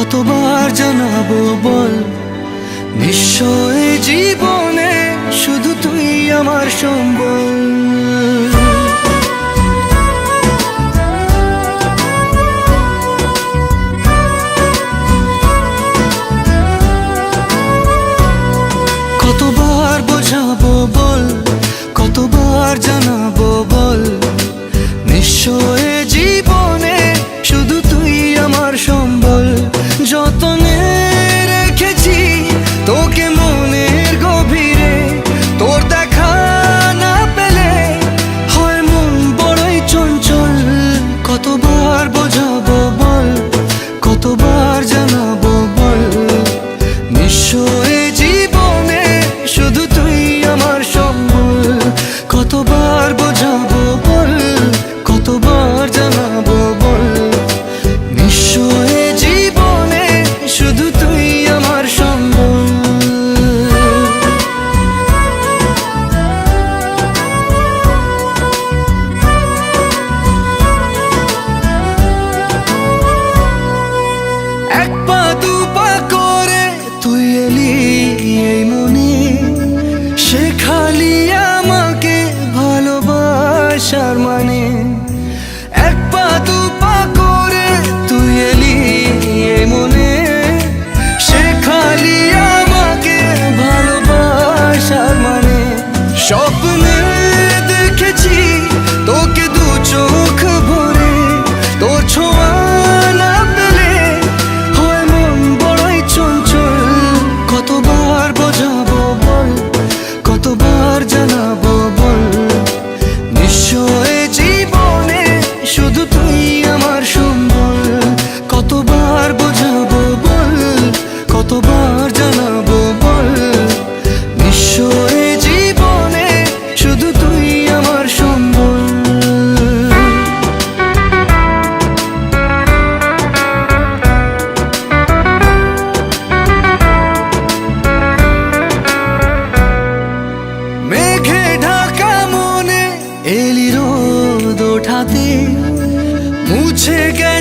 কতবার জানাবো বল, নিশ্চয় জীবনে শুধু তুই আমার সম্বল। কতবার বোঝাবো বল, কতবার জানাবো বল, নিশ্চয় জীবনে শুধু তুই আমার সম্বল। যতনে রেখেছি তোকে মনের গভীরে, তোর দেখা না পেলে হয় মন বড়ই চঞ্চল। কতবার বোঝাবো বল, কতবার জানাবো বল, নিশ্চয় জীবনে শুধু তুই আমার সম্বল। কতবার বোঝাবো বল, কতবার জানাবো বল, নিশ্চয় জীবনে শুধু তুই আমার সম্বল। এক পা দু পা করে তুই এলি এই মনে, শেখালি আমাকে ভালোবাসার মানে। এক পা দু পা করে তুই এলি এই মনে, শেখালি আমাকে ভালোবাসার মানে। স্বপ্নে দেখেছি তোকে দু চোখ ভরে, তোর ছোঁয়া না পেলে হয় মন বড়ই চঞ্চল। কতবার বোঝাবো বল, কতবার জানাবো বল, নিশ্চয় জীবনে শুধু তুই আমার সম্বল। কতবার বোঝাবো বল, কতবার জানাবো বল, নিশ্চয় জীবনে শুধু তুই আমার সম্বল। মেঘে ঢাকা মনে এলি রোদ ওঠাতে, মুছে গেল